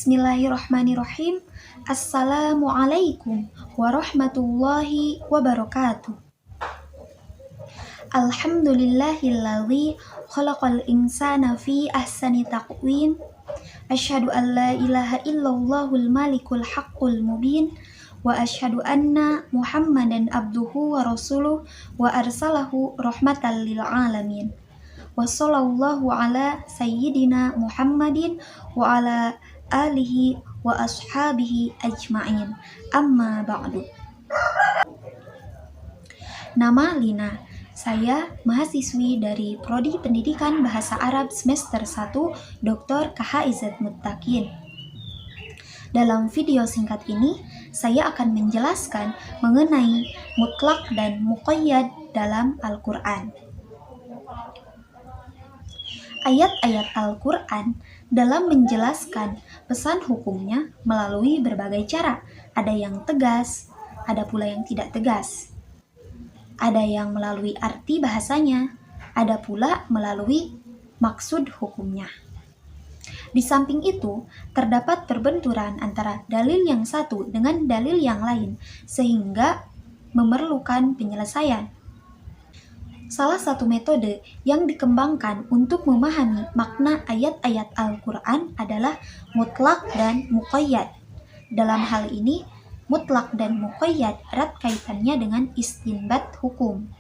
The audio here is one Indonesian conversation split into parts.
Bismillahirrahmanirrahim. Assalamualaikum warahmatullahi wabarakatuh. Alhamdulillahilladzi khalaqal insana fi ahsani taqwim. Asyhadu an la ilaha illallahul malikul haqqul mubin. Wa asyhadu anna Muhammadan abduhu wa rasuluh wa arsalahu rahmatan lil alamin. Wa sallallahu ala sayyidina Muhammadin wa ala alihi wa ashabihi ajma'in. Amma ba'du. Nama Lina. Saya mahasiswi dari Prodi Pendidikan Bahasa Arab semester 1 Dr. KHIZ Muttaqin. Dalam video singkat ini, saya akan menjelaskan mengenai mutlak dan muqayyad dalam Al-Quran. Ayat-ayat Al-Quran dalam menjelaskan pesan hukumnya melalui berbagai cara. Ada yang tegas, ada pula yang tidak tegas. Ada yang melalui arti bahasanya, ada pula melalui maksud hukumnya. Di samping itu, terdapat perbenturan antara dalil yang satu dengan dalil yang lain, sehingga memerlukan penyelesaian. Salah satu metode yang dikembangkan untuk memahami makna ayat-ayat Al-Quran adalah mutlak dan muqayyad. Dalam hal ini, mutlak dan muqayyad erat kaitannya dengan istinbat hukum.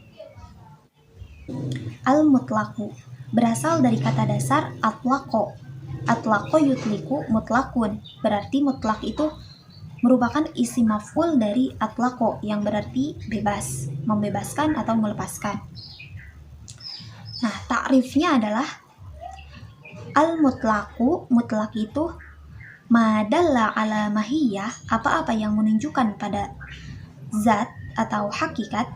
Al-mutlaku berasal dari kata dasar atlaqo. Atlaqo yutliku mutlakun, berarti mutlak itu merupakan isim maf'ul dari atlaqo yang berarti bebas, membebaskan atau melepaskan. Nah, takrifnya adalah al-mutlaku, mutlak itu madalla ala mahiyah, apa-apa yang menunjukkan pada zat atau hakikat,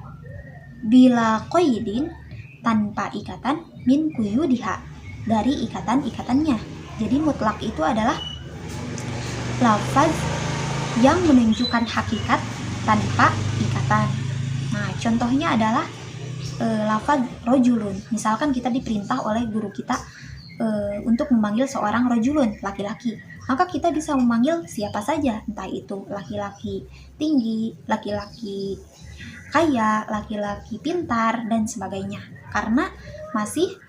bila qaidin, tanpa ikatan, min quyudiha, dari ikatan-ikatannya. Jadi mutlak itu adalah lafaz yang menunjukkan hakikat tanpa ikatan. Nah, contohnya adalah lafaz rojulun. Misalkan kita diperintah oleh guru kita untuk memanggil seorang rojulun, laki-laki, maka kita bisa memanggil siapa saja, entah itu laki-laki tinggi, laki-laki kaya, laki-laki pintar, dan sebagainya, karena masih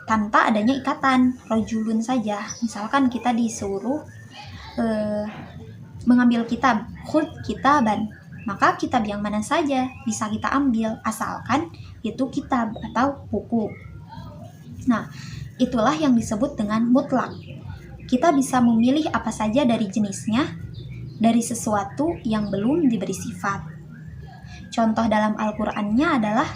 tanpa adanya ikatan, rojulun saja. Misalkan kita disuruh mengambil kitab, khud kitaban, maka kitab yang mana saja bisa kita ambil, asalkan itu kitab atau buku. Nah, itulah yang disebut dengan mutlak. Kita bisa memilih apa saja dari jenisnya, dari sesuatu yang belum diberi sifat. Contoh dalam Al-Qur'annya adalah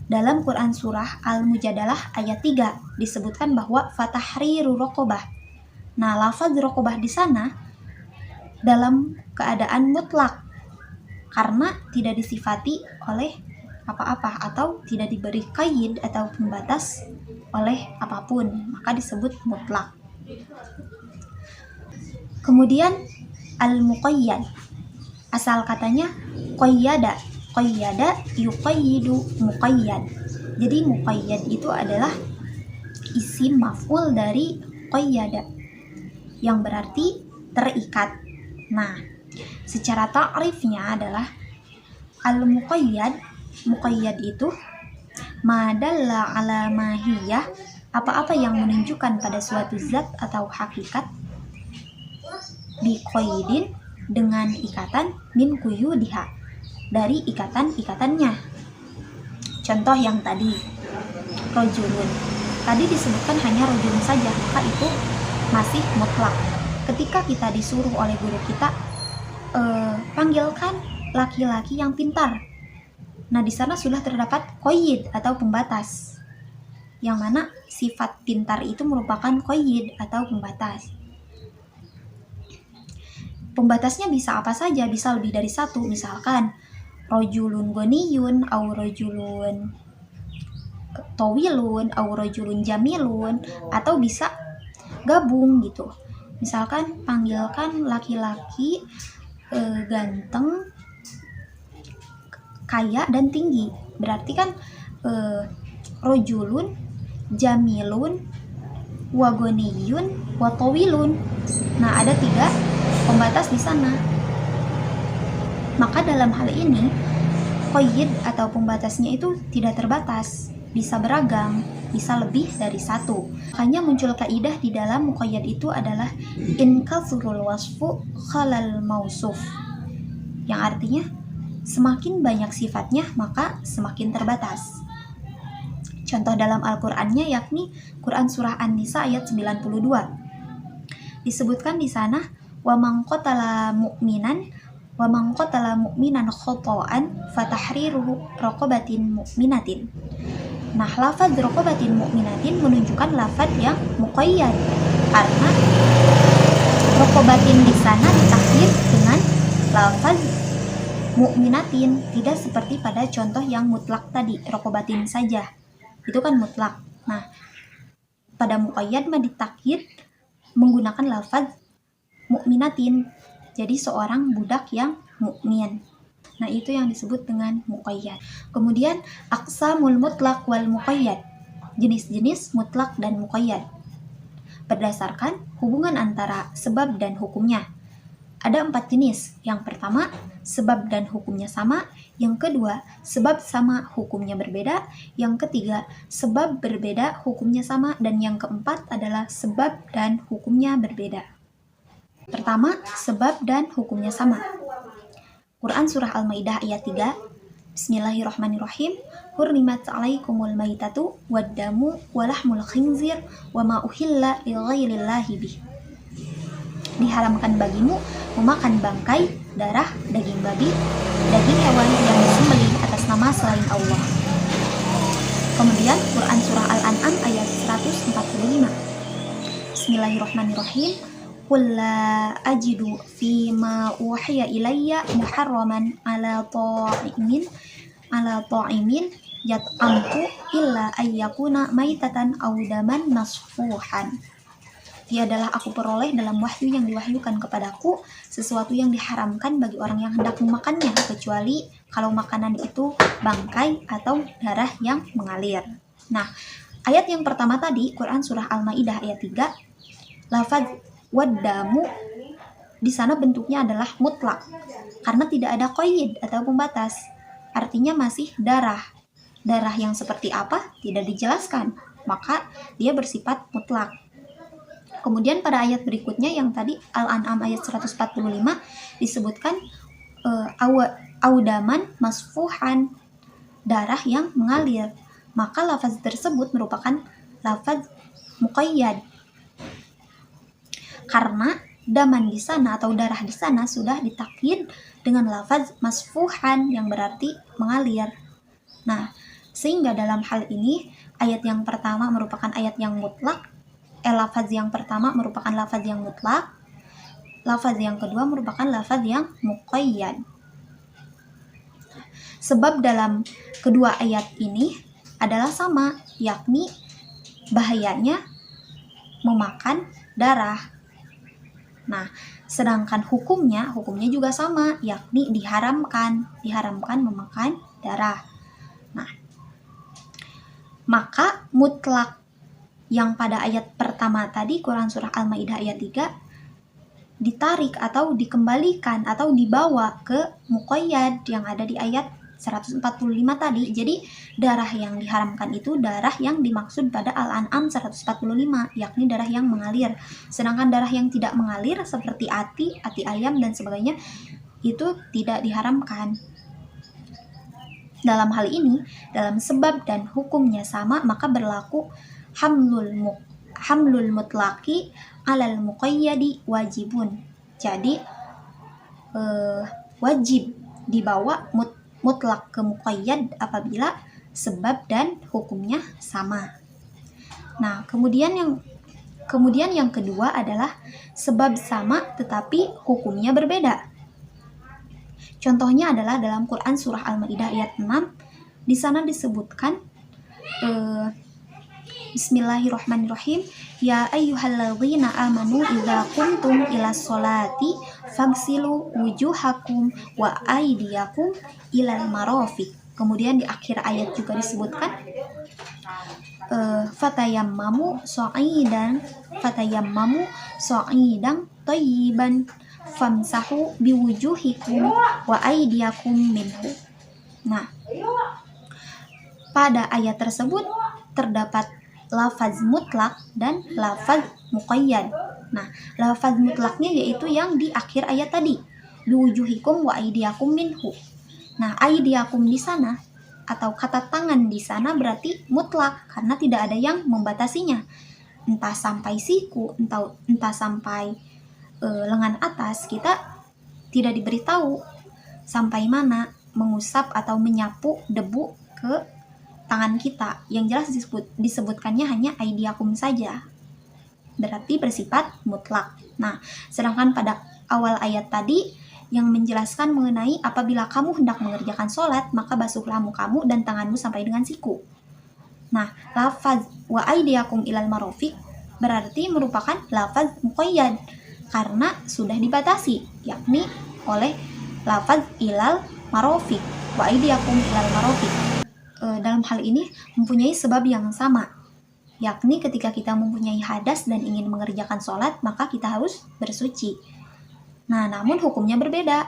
dalam Quran surah Al-Mujadalah ayat 3 disebutkan bahwa fatahriru raqabah. Nah, lafaz raqabah di sana dalam keadaan mutlak, karena tidak disifati oleh apa-apa atau tidak diberi qaid atau pembatas oleh apapun, maka disebut mutlak. Kemudian al-muqayyad, asal katanya qayyada, qayyada yuqayyidu muqayyad. Jadi muqayyad itu adalah isim maf'ul dari qayyada yang berarti terikat. Nah, secara ta'rifnya adalah al-muqayyad, muqayyad itu madalla ala mahiyah, apa-apa yang menunjukkan pada suatu zat atau hakikat, biqaidin, dengan ikatan, min quyudiha, dari ikatan-ikatannya. Contoh yang tadi, rojulun, tadi disebutkan hanya rojulun saja, maka itu masih mutlak. Ketika kita disuruh oleh guru kita, panggilkan laki-laki yang pintar. Nah, di sana sudah terdapat qaid atau pembatas, yang mana sifat pintar itu merupakan qaid atau pembatas. Pembatasnya bisa apa saja, bisa lebih dari satu. Misalkan rojulun goniyun, au rojulun tawilun, au rojulun jamilun, atau bisa gabung gitu. Misalkan panggilkan laki-laki ganteng, kaya, dan tinggi. Berarti kan rojulun, jamilun, wa ghaniyun wa tawilun. Nah, ada 3 pembatas di sana. Maka dalam hal ini qayyid atau pembatasnya itu tidak terbatas, bisa beragam, bisa lebih dari 1. Makanya muncul kaidah di dalam muqayyad itu adalah in kathrul wasfu khalal mausuf, yang artinya semakin banyak sifatnya maka semakin terbatas. Contoh dalam Al-Qur'annya yakni Quran surah An-Nisa ayat 92. Disebutkan di sana wa man qatala mu'minan khata'an fatahriru raqabatin mu'minatin. Nah, lafaz raqabatin mu'minatin menunjukkan lafaz yang muqayyad karena raqabatin di sana ditakhir dengan lafaz mu'minatin, tidak seperti pada contoh yang mutlak tadi, raqabatin saja. Itu kan mutlak. Nah, pada muqayyad mah ditakhir menggunakan lafaz mu'minatin. Jadi seorang budak yang mukmin. Nah, itu yang disebut dengan muqayyad. Kemudian aqsamul mutlaq wal muqayyad. Jenis-jenis mutlak dan muqayyad berdasarkan hubungan antara sebab dan hukumnya. Ada 4 jenis. Yang pertama, sebab dan hukumnya sama. Yang kedua, sebab sama hukumnya berbeda. Yang ketiga, sebab berbeda hukumnya sama. Dan yang keempat adalah sebab dan hukumnya berbeda. Pertama, sebab dan hukumnya sama. Quran surah Al-Maidah ayat 3. Bismillahirrahmanirrahim. Hurrimat 'alaikumul maitatu wad-damu wa lahmul khinzir wa ma uhilla li ghairillahi bih. Diharamkan bagimu memakan bangkai, darah, daging babi, daging hewan yang disembelih atas nama selain Allah. Kemudian Quran surah Al-An'am ayat 145. Bismillahirrahmanirrahim. Qul la ajidu fima uhiya ilayya muharraman ala ta'imin yat'amhu illa ayyakuna maitatan aw daman masfuhan. Tiadalah aku peroleh dalam wahyu yang diwahyukan kepadaku sesuatu yang diharamkan bagi orang yang hendak memakannya, kecuali kalau makanan itu bangkai atau darah yang mengalir. Nah, ayat yang pertama tadi, Quran surah Al-Maidah ayat 3, lafaz wad-damu di sana bentuknya adalah mutlak karena tidak ada qayyid atau pembatas. Artinya masih darah. Darah yang seperti apa tidak dijelaskan, maka dia bersifat mutlak. Kemudian pada ayat berikutnya yang tadi Al-An'am ayat 145 disebutkan audaman masfuhan, darah yang mengalir. Maka lafaz tersebut merupakan lafaz muqayyad. Karena daman di sana atau darah di sana sudah ditakyid dengan lafaz masfuhan yang berarti mengalir. Nah, sehingga dalam hal ini ayat yang pertama merupakan ayat yang mutlak. Lafaz yang pertama merupakan lafaz yang mutlak, lafaz yang kedua merupakan lafaz yang muqayyad. Sebab dalam kedua ayat ini adalah sama, yakni bahayanya memakan darah. Nah, sedangkan hukumnya juga sama, yakni diharamkan memakan darah. Nah, maka mutlak yang pada ayat pertama tadi Quran surah Al-Maidah ayat 3 ditarik atau dikembalikan atau dibawa ke muqayyad yang ada di ayat 145 tadi. Jadi darah yang diharamkan itu darah yang dimaksud pada Al-An'am 145, yakni darah yang mengalir. Sedangkan darah yang tidak mengalir seperti ati ayam dan sebagainya itu tidak diharamkan. Dalam hal ini, dalam sebab dan hukumnya sama, maka berlaku hamlul mutlaqi alal muqayyadi wajibun. Jadi wajib dibawa mutlak ke muqayyad apabila sebab dan hukumnya sama. Nah, kemudian yang kedua adalah sebab sama tetapi hukumnya berbeda. Contohnya adalah dalam Quran surah Al-Maidah ayat 6. Di sana disebutkan Bismillahirrahmanirrahim. Ya ayyuhalladzina amanu idza qumtum ila sholati fagsilu wujuhakum wa aydiyakum ilal marafiq. Kemudian di akhir ayat juga disebutkan fatayammamu thayyiban famsahu biwujuhikum wa aydiyakum minhu. Nah, pada ayat tersebut terdapat lafaz mutlak dan lafaz muqayyad. Nah, lafaz mutlaknya yaitu yang di akhir ayat tadi, biwujuhikum wa aydiyakum minhu. Nah, aydiyakum di sana atau kata tangan di sana berarti mutlak karena tidak ada yang membatasinya. Entah sampai siku, entah sampai lengan atas, kita tidak diberitahu sampai mana mengusap atau menyapu debu ke tangan kita. Yang jelas disebutkannya hanya aydiyakum saja. Berarti bersifat mutlak. Nah, sedangkan pada awal ayat tadi yang menjelaskan mengenai apabila kamu hendak mengerjakan sholat, maka basuhlah mukamu dan tanganmu sampai dengan siku. Nah, lafaz wa aydiyakum ilal marafiq berarti merupakan lafaz muqayyad karena sudah dibatasi, yakni oleh lafaz ilal marafiq, wa aydiyakum ilal marafiq. Dalam hal ini mempunyai sebab yang sama, yakni ketika kita mempunyai hadas dan ingin mengerjakan sholat, maka kita harus bersuci. Nah, namun hukumnya berbeda.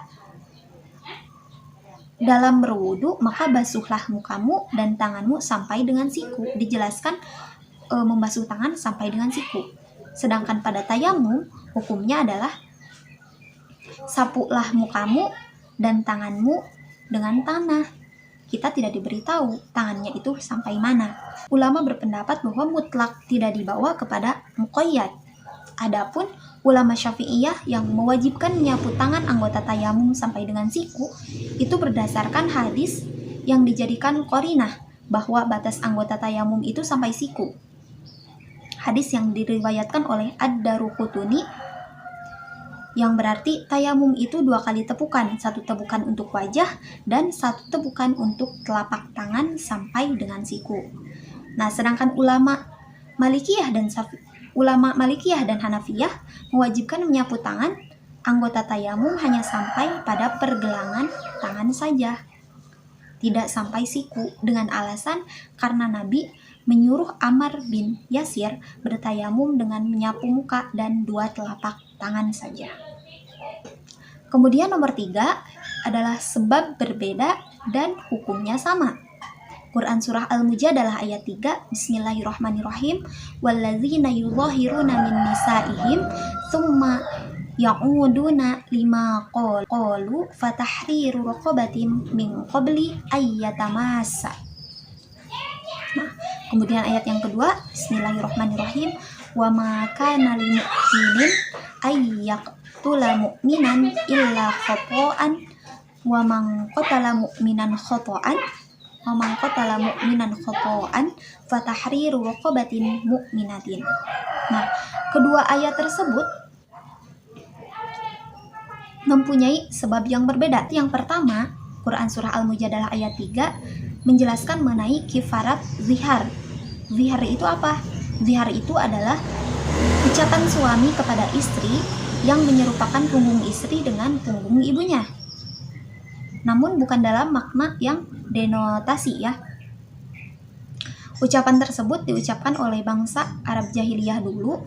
Dalam berwudu, maka basuhlah mukamu dan tanganmu sampai dengan siku. Dijelaskan membasuh tangan sampai dengan siku. Sedangkan pada tayamum, hukumnya adalah sapulah mukamu dan tanganmu dengan tanah. Kita tidak diberitahu tangannya itu sampai mana. Ulama berpendapat bahwa mutlak tidak dibawa kepada muqayyad. Adapun ulama Syafi'iyah yang mewajibkan menyapu tangan anggota tayamum sampai dengan siku itu berdasarkan hadis yang dijadikan qarinah bahwa batas anggota tayamum itu sampai siku. Hadis yang diriwayatkan oleh Ad-Daruqutni yang berarti tayamum itu 2 kali tepukan, 1 tepukan untuk wajah dan 1 tepukan untuk telapak tangan sampai dengan siku. Nah, sedangkan ulama Malikiyah dan Hanafiyah mewajibkan menyapu tangan anggota tayamum hanya sampai pada pergelangan tangan saja, tidak sampai siku, dengan alasan karena Nabi menyuruh Ammar bin Yasir bertayamum dengan menyapu muka dan 2 telapak tangan saja. Kemudian nomor 3 adalah sebab berbeda dan hukumnya sama. Quran Surah Al-Mujadalah ayat 3, Bismillahirrahmanirrahim, walladzina yudhahiruna min nisaihim thumma ya'uduna lima qalu fatahriru raqabatin min qabli ayyatamassa. Nah, kemudian ayat yang kedua, Bismillahirrahmanirrahim, wa ma kana lil mu'minin ayyaqtula mu'minan illa khata'an wa man qatala mu'minan khata'an fatahriru raqabatin mu'minatin. Nah, kedua ayat tersebut mempunyai sebab yang berbeda. Yang pertama, Quran Surah Al-Mujadalah ayat 3 menjelaskan mengenai kifarat zihar. Zihar itu apa? Zihar itu adalah ucapan suami kepada istri yang menyerupakan punggung istri dengan punggung ibunya. Namun bukan dalam makna yang denotasi ya. Ucapan tersebut diucapkan oleh bangsa Arab jahiliyah dulu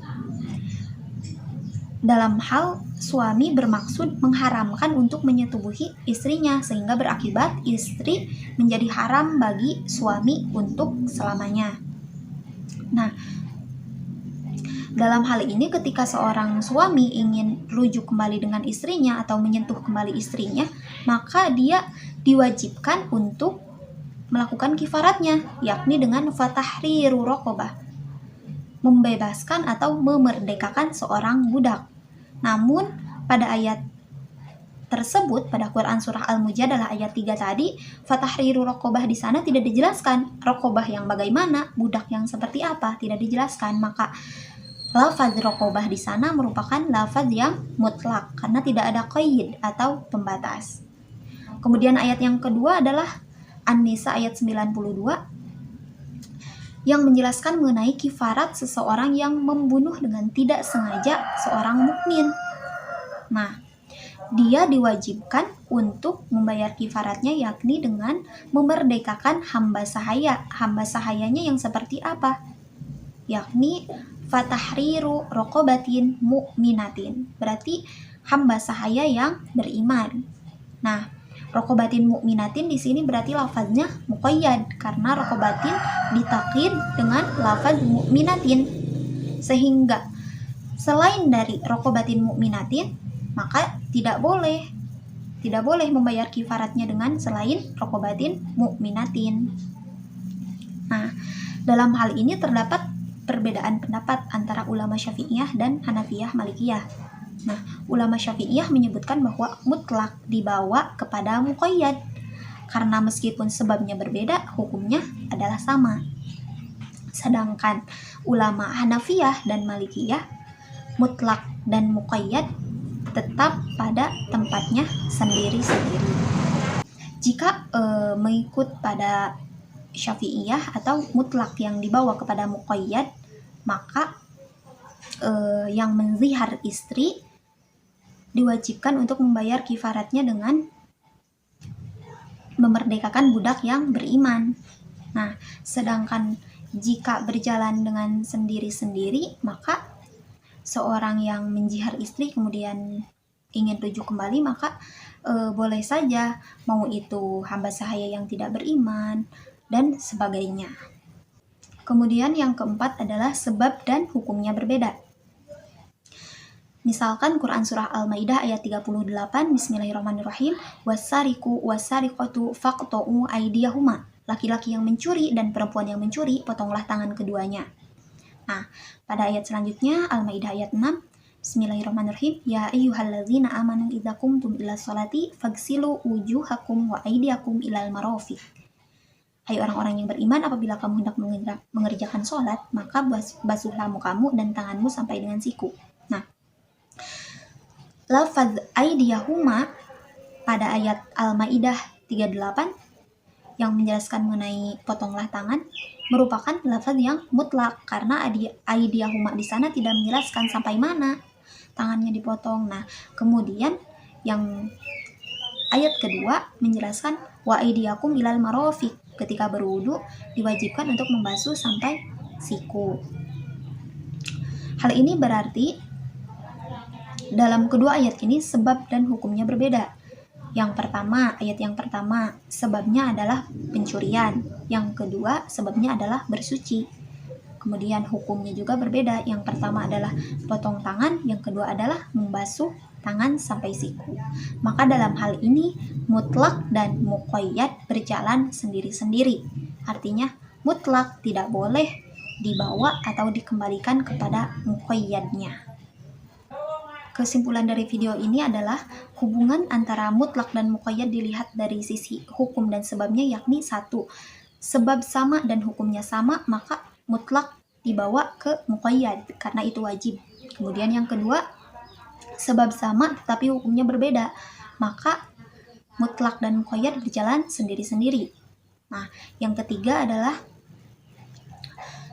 dalam hal suami bermaksud mengharamkan untuk menyetubuhi istrinya, sehingga berakibat istri menjadi haram bagi suami untuk selamanya. Nah, dalam hal ini ketika seorang suami ingin rujuk kembali dengan istrinya atau menyentuh kembali istrinya, maka dia diwajibkan untuk melakukan kifaratnya, yakni dengan fatahriru raqabah, membebaskan atau memerdekakan seorang budak. Namun pada ayat tersebut, pada Quran Surah Al-Mujadalah ayat 3 tadi, fatahriru raqabah di sana tidak dijelaskan. Raqabah yang bagaimana, budak yang seperti apa, tidak dijelaskan. Maka lafaz raqabah di sana merupakan lafaz yang mutlak karena tidak ada qaid atau pembatas. Kemudian ayat yang kedua adalah An-Nisa ayat 92 yang menjelaskan mengenai kifarat seseorang yang membunuh dengan tidak sengaja seorang mukmin. Nah, dia diwajibkan untuk membayar kifaratnya yakni dengan memerdekakan hamba sahaya. Hamba sahayanya yang seperti apa? yakni fatahriru raqabatin mu'minatin, berarti hamba sahaya yang beriman. Nah, raqabatin mu'minatin di sini berarti lafaznya muqayyad karena raqabatin ditakhir dengan lafaz mu'minatin, sehingga selain dari raqabatin mu'minatin maka tidak boleh membayar kifaratnya dengan selain raqabatin mu'minatin. Nah, dalam hal ini terdapat perbedaan pendapat antara ulama Syafi'iyah dan Hanafiyah Malikiyah. Nah, ulama Syafi'iyah menyebutkan bahwa mutlak dibawa kepada muqayyad karena meskipun sebabnya berbeda, hukumnya adalah sama. Sedangkan ulama Hanafiyah dan Malikiyah, mutlak dan muqayyad tetap pada tempatnya sendiri-sendiri. Jika mengikut pada Syafi'iyah atau mutlak yang dibawa kepada muqayyad, maka yang menzihar istri diwajibkan untuk membayar kifaratnya dengan memerdekakan budak yang beriman. Nah, sedangkan jika berjalan dengan sendiri-sendiri, maka seorang yang menjihar istri kemudian ingin rujuk kembali, maka boleh saja, mau itu hamba sahaya yang tidak beriman dan sebagainya. Kemudian yang keempat adalah sebab dan hukumnya berbeda. Misalkan Quran Surah Al-Maidah ayat 38, Bismillahirrahmanirrahim, wasariku wasariqatu faqta'u aydiyahuma, laki-laki yang mencuri dan perempuan yang mencuri, potonglah tangan keduanya. Nah, pada ayat selanjutnya Al-Maidah ayat 6, Bismillahirrahmanirrahim, ya ayyuhalladzina amanu idza qumtum ila sholati fagsilu wujuhakum wa aydiyakum ilal marafiq. Hai orang-orang yang beriman, apabila kamu hendak mengerjakan sholat, maka basuhlah mukamu dan tanganmu sampai dengan siku. Nah, lafaz aydiyahuma pada ayat Al-Maidah 38 yang menjelaskan mengenai potonglah tangan merupakan lafaz yang mutlak karena aydiyahuma di sana tidak menjelaskan sampai mana tangannya dipotong. Nah, kemudian yang ayat kedua menjelaskan wa aydiyakum ilal marafiq, ketika berwudu diwajibkan untuk membasuh sampai siku. Hal ini berarti dalam kedua ayat ini sebab dan hukumnya berbeda. Ayat yang pertama sebabnya adalah pencurian, yang kedua sebabnya adalah bersuci. Kemudian hukumnya juga berbeda, yang pertama adalah potong tangan, yang kedua adalah membasuh tangan sampai siku. Maka dalam hal ini mutlak dan muqayyad berjalan sendiri-sendiri. Artinya mutlak tidak boleh dibawa atau dikembalikan kepada muqayyadnya. Kesimpulan dari video ini adalah hubungan antara mutlak dan muqayyad dilihat dari sisi hukum dan sebabnya, yakni satu, sebab sama dan hukumnya sama, maka mutlak dibawa ke muqayyad karena itu wajib. Kemudian yang kedua, sebab sama tetapi hukumnya berbeda, maka mutlak dan muqayyad berjalan sendiri-sendiri. Nah, yang ketiga adalah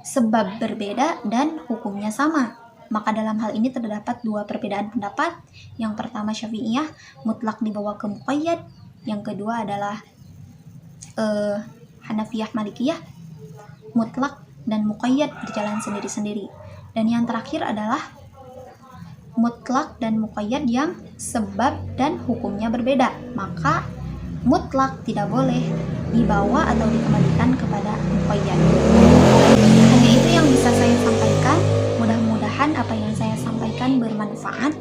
sebab berbeda dan hukumnya sama, maka dalam hal ini terdapat dua perbedaan pendapat. Yang pertama Syafi'iyah, mutlak dibawa ke muqayyad. Yang kedua adalah Hanafiyah Malikiyah, mutlak dan muqayyad berjalan sendiri-sendiri. Dan yang terakhir adalah mutlak dan muqayyad yang sebab dan hukumnya berbeda, maka mutlak tidak boleh dibawa atau dikembalikan kepada muqayyad. Hanya itu yang bisa saya sampaikan. Mudah-mudahan apa yang saya sampaikan bermanfaat.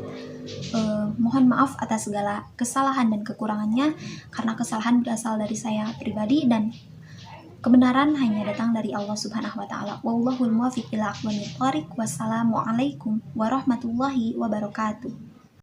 Mohon maaf atas segala kesalahan dan kekurangannya, karena kesalahan berasal dari saya pribadi dan kebenaran hanya datang dari Allah Subhanahu wa taala. Wallahul muwaffiq ila aqwamit thoriq. Wassalamualaikum warahmatullahi wabarakatuh.